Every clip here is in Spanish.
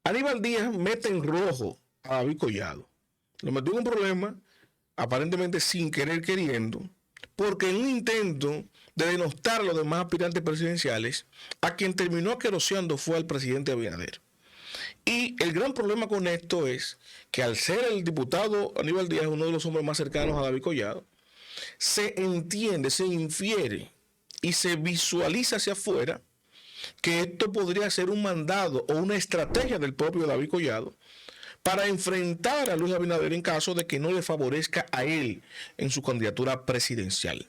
Aníbal Díaz mete en rojo a David Collado. Lo metió en un problema, aparentemente sin querer queriendo, porque en un intento de denostar a los demás aspirantes presidenciales, a quien terminó aqueroseando fue al presidente Abinader. Y el gran problema con esto es que al ser el diputado Aníbal Díaz uno de los hombres más cercanos a David Collado, se entiende, se infiere y se visualiza hacia afuera que esto podría ser un mandado o una estrategia del propio David Collado para enfrentar a Luis Abinader en caso de que no le favorezca a él en su candidatura presidencial.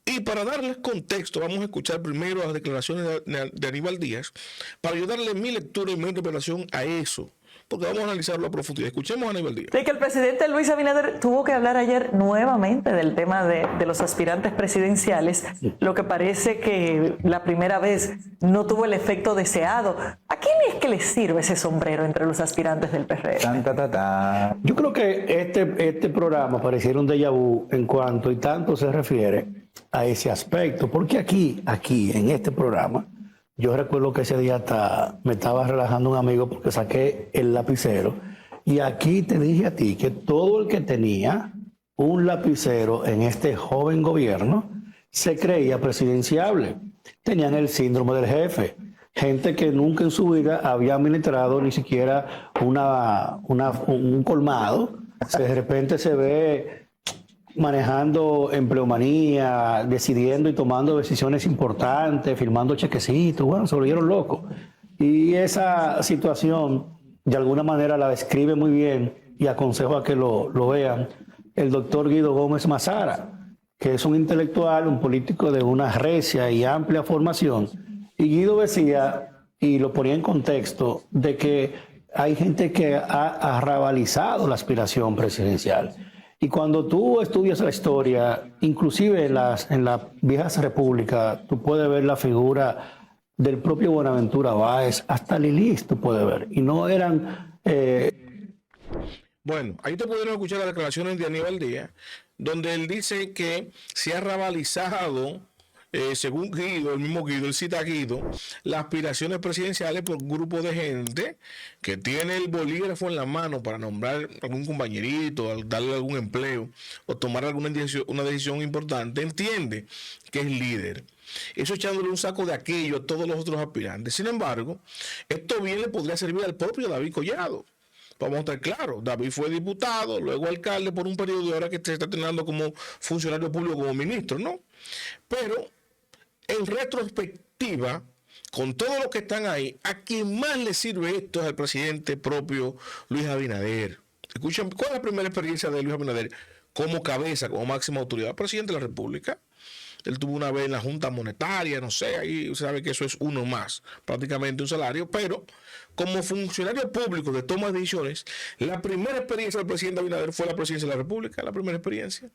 Y para darles contexto, vamos a escuchar primero las declaraciones de Aníbal Díaz para yo darle mi lectura y mi interpretación a eso, porque vamos a analizarlo a profundidad. Escuchemos a Aníbal Díaz. De que el presidente Luis Abinader tuvo que hablar ayer nuevamente del tema de los aspirantes presidenciales, lo que parece que la primera vez no tuvo el efecto deseado. ¿A quién es que le sirve ese sombrero entre los aspirantes del PRM? Yo creo que este programa pareciera un déjà vu en cuanto y tanto se refiere a ese aspecto, porque aquí, en este programa, yo recuerdo que ese día hasta me estaba relajando un amigo porque saqué el lapicero y aquí te dije a ti que todo el que tenía un lapicero en este joven gobierno se creía presidenciable. Tenían el síndrome del jefe. Gente que nunca en su vida había administrado ni siquiera un colmado. De repente se ve manejando empleomanía, decidiendo y tomando decisiones importantes, firmando chequecitos, bueno, se volvieron locos. Y esa situación, de alguna manera, la describe muy bien y aconsejo a que lo vean el doctor Guido Gómez Mazara, que es un intelectual, un político de una recia y amplia formación. Y Guido decía, y lo ponía en contexto, de que hay gente que ha arrabalizado la aspiración presidencial. Y cuando tú estudias la historia, inclusive en la viejas repúblicas, tú puedes ver la figura del propio Buenaventura Báez, hasta Lilis tú puedes ver. Y no eran... Bueno, ahí te pudieron escuchar las declaraciones de Aníbal Díaz, donde él dice que se ha rabalizado, según Guido, el mismo Guido, él cita a Guido, las aspiraciones presidenciales por un grupo de gente que tiene el bolígrafo en la mano para nombrar algún compañerito, darle algún empleo o tomar una decisión importante, entiende que es líder. Eso echándole un saco de aquello a todos los otros aspirantes. Sin embargo, esto bien le podría servir al propio David Collado. Vamos a estar claros, David fue diputado, luego alcalde por un periodo y ahora que se está terminando como funcionario público, como ministro, ¿no? Pero en retrospectiva, con todos los que están ahí, a quien más le sirve esto es al presidente propio Luis Abinader. Escuchen, ¿cuál es la primera experiencia de Luis Abinader como cabeza, como máxima autoridad? Presidente de la República. Él tuvo una vez en la Junta Monetaria, no sé, ahí usted sabe que eso es uno más, prácticamente un salario, pero como funcionario público que toma decisiones, la primera experiencia del presidente Abinader fue la presidencia de la República, la primera experiencia.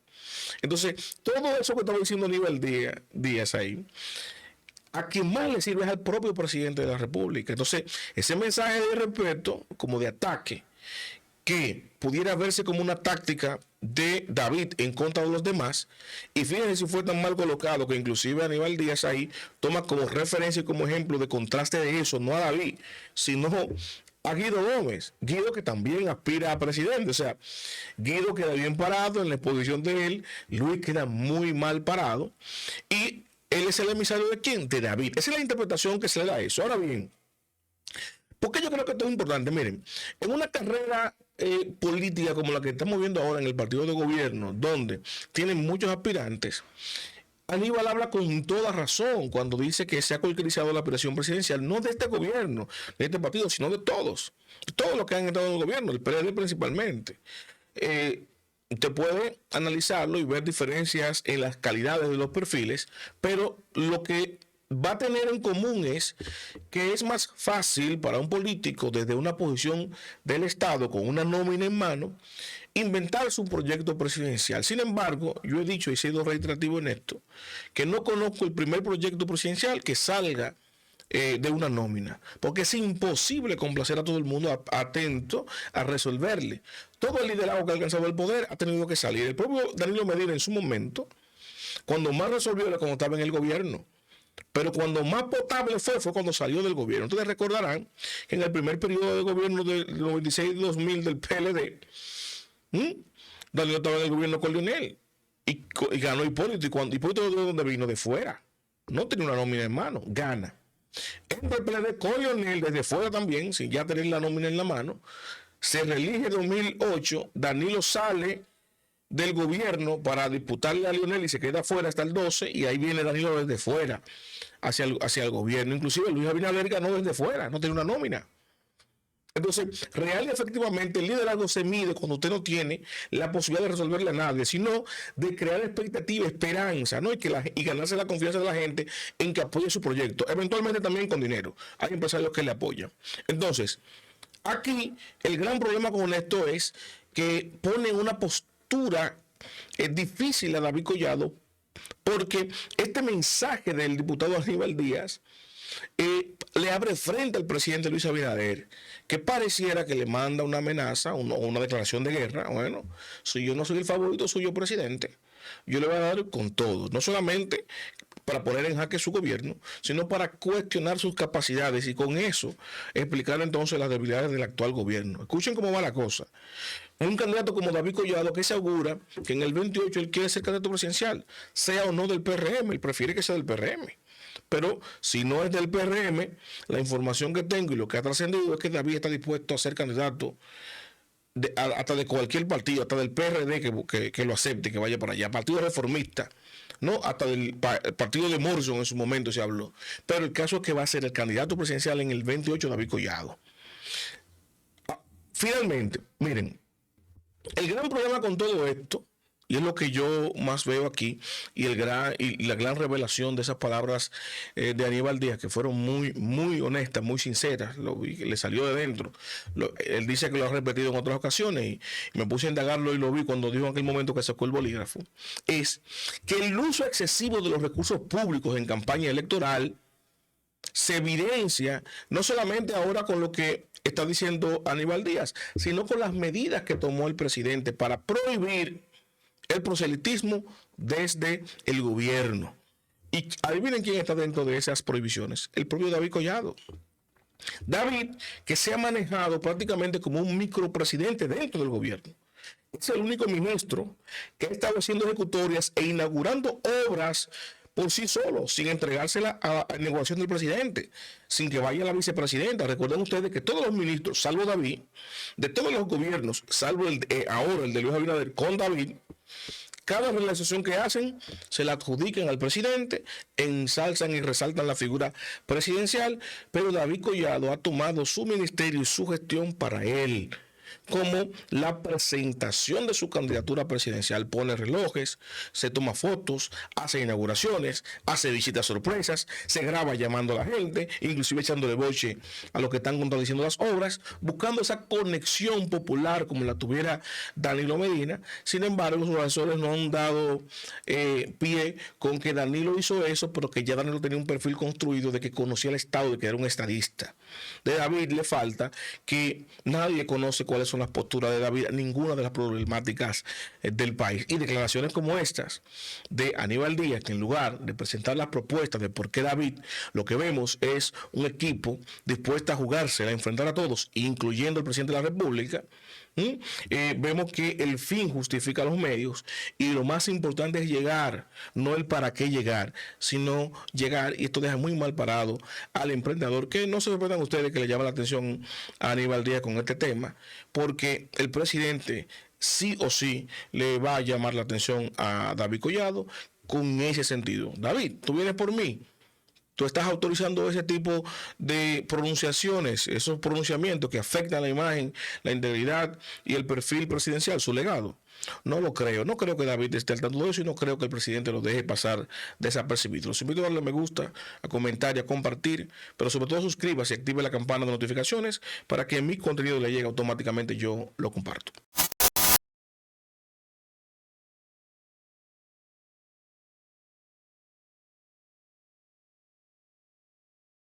Entonces, todo eso que estaba diciendo Aníbal Díaz ahí, a quien más le sirve es al propio presidente de la República. Entonces, ese mensaje de respeto, como de ataque, que pudiera verse como una táctica de David en contra de los demás, y fíjense si fue tan mal colocado que inclusive Aníbal Díaz ahí toma como referencia y como ejemplo de contraste de eso, no a David, sino a Guido Gómez, Guido que también aspira a presidente, o sea, Guido queda bien parado en la exposición de él, Luis queda muy mal parado, y él es el emisario de ¿quién? De David. Esa es la interpretación que se le da a eso. Ahora bien, porque yo creo que esto es importante, miren, en una carrera política como la que estamos viendo ahora en el partido de gobierno, donde tienen muchos aspirantes, Aníbal habla con toda razón cuando dice que se ha colectivizado la aspiración presidencial, no de este gobierno, de este partido, sino de todos los que han entrado en el gobierno, el PRD principalmente. Usted puede analizarlo y ver diferencias en las calidades de los perfiles, pero lo que va a tener en común es que es más fácil para un político desde una posición del Estado con una nómina en mano inventarse un proyecto presidencial. Sin embargo, yo he dicho y he sido reiterativo en esto, que no conozco el primer proyecto presidencial que salga de una nómina, porque es imposible complacer a todo el mundo atento a resolverle. Todo el liderazgo que ha alcanzado el poder ha tenido que salir. El propio Danilo Medina en su momento, cuando más resolvió era cuando estaba en el gobierno. Pero cuando más potable fue cuando salió del gobierno. Ustedes recordarán que en el primer periodo de gobierno del 96-2000 del PLD, Danilo estaba en el gobierno con Leonel y ganó Hipólito. Y cuando Hipólito, ¿de dónde vino? De fuera. No tenía una nómina en mano, gana. Entra el PLD con Leonel desde fuera también, sin ya tener la nómina en la mano. Se reelige en 2008, Danilo sale del gobierno para disputarle a Leonel y se queda fuera hasta el 12, y ahí viene Danilo desde fuera hacia el gobierno. Inclusive Luis Abinader ganó desde fuera, no tiene una nómina. Entonces, real y efectivamente el liderazgo se mide cuando usted no tiene la posibilidad de resolverle a nadie, sino de crear expectativa, esperanza, ¿no? Y ganarse la confianza de la gente en que apoye su proyecto, eventualmente también con dinero. Hay empresarios que le apoyan. Entonces, aquí el gran problema con esto es que pone una postura difícil a David Collado, porque este mensaje del diputado Aníbal Díaz le abre frente al presidente Luis Abinader, que pareciera que le manda una amenaza o una declaración de guerra. Bueno, si yo no soy el favorito suyo, presidente, yo le voy a dar con todo, no solamente para poner en jaque su gobierno, sino para cuestionar sus capacidades y con eso explicar entonces las debilidades del actual gobierno. Escuchen cómo va la cosa. Un candidato como David Collado, que se augura que en el 28 él quiere ser candidato presidencial, sea o no del PRM, él prefiere que sea del PRM. Pero si no es del PRM, la información que tengo y lo que ha trascendido es que David está dispuesto a ser candidato hasta de cualquier partido, hasta del PRD que lo acepte, que vaya para allá, partido reformista, no, hasta del partido de Morrison en su momento se habló. Pero el caso es que va a ser el candidato presidencial en el 28, David Collado. Finalmente, miren, el gran problema con todo esto, y es lo que yo más veo aquí, y la gran revelación de esas palabras de Aníbal Díaz, que fueron muy, muy honestas, muy sinceras, lo vi, le salió de dentro. Él dice que lo ha repetido en otras ocasiones, y me puse a indagarlo y lo vi cuando dijo en aquel momento que sacó el bolígrafo, es que el uso excesivo de los recursos públicos en campaña electoral se evidencia no solamente ahora con lo que está diciendo Aníbal Díaz, sino con las medidas que tomó el presidente para prohibir el proselitismo desde el gobierno. Y adivinen quién está dentro de esas prohibiciones: el propio David Collado. David, que se ha manejado prácticamente como un micropresidente dentro del gobierno, es el único ministro que ha estado haciendo ejecutorias e inaugurando obras por sí solo, sin entregársela a la negociación del presidente, sin que vaya la vicepresidenta. Recuerden ustedes que todos los ministros, salvo David, de todos los gobiernos, salvo ahora el de Luis Abinader con David, cada realización que hacen se la adjudican al presidente, ensalzan y resaltan la figura presidencial, pero David Collado ha tomado su ministerio y su gestión para él, como la presentación de su candidatura presidencial. Pone relojes, se toma fotos, hace inauguraciones, hace visitas sorpresas, se graba llamando a la gente, inclusive echándole boche a los que están contradiciendo las obras, buscando esa conexión popular como la tuviera Danilo Medina. Sin embargo, sus asesores no han dado pie con que Danilo hizo eso, pero que ya Danilo tenía un perfil construido de que conocía el Estado, de que era un estadista. De David le falta que nadie conoce cuáles son las posturas de David, ninguna de las problemáticas del país. Y declaraciones como estas de Aníbal Díaz, que en lugar de presentar las propuestas de por qué David, lo que vemos es un equipo dispuesto a jugársela, a enfrentar a todos, incluyendo al presidente de la República. Vemos que el fin justifica los medios, y lo más importante es llegar, no el para qué llegar, sino llegar, y esto deja muy mal parado al emprendedor, que no se sorprendan ustedes que le llama la atención a Aníbal Díaz con este tema, porque el presidente sí o sí le va a llamar la atención a David Collado con ese sentido. David, tú vienes por mí. Tú estás autorizando ese tipo de pronunciaciones, esos pronunciamientos que afectan la imagen, la integridad y el perfil presidencial, su legado. No lo creo. No creo que David esté al tanto de eso, y no creo que el presidente lo deje pasar desapercibido. Los invito a darle me gusta, a comentar y a compartir, pero sobre todo suscríbase y active la campana de notificaciones para que mi contenido le llegue automáticamente, yo lo comparto.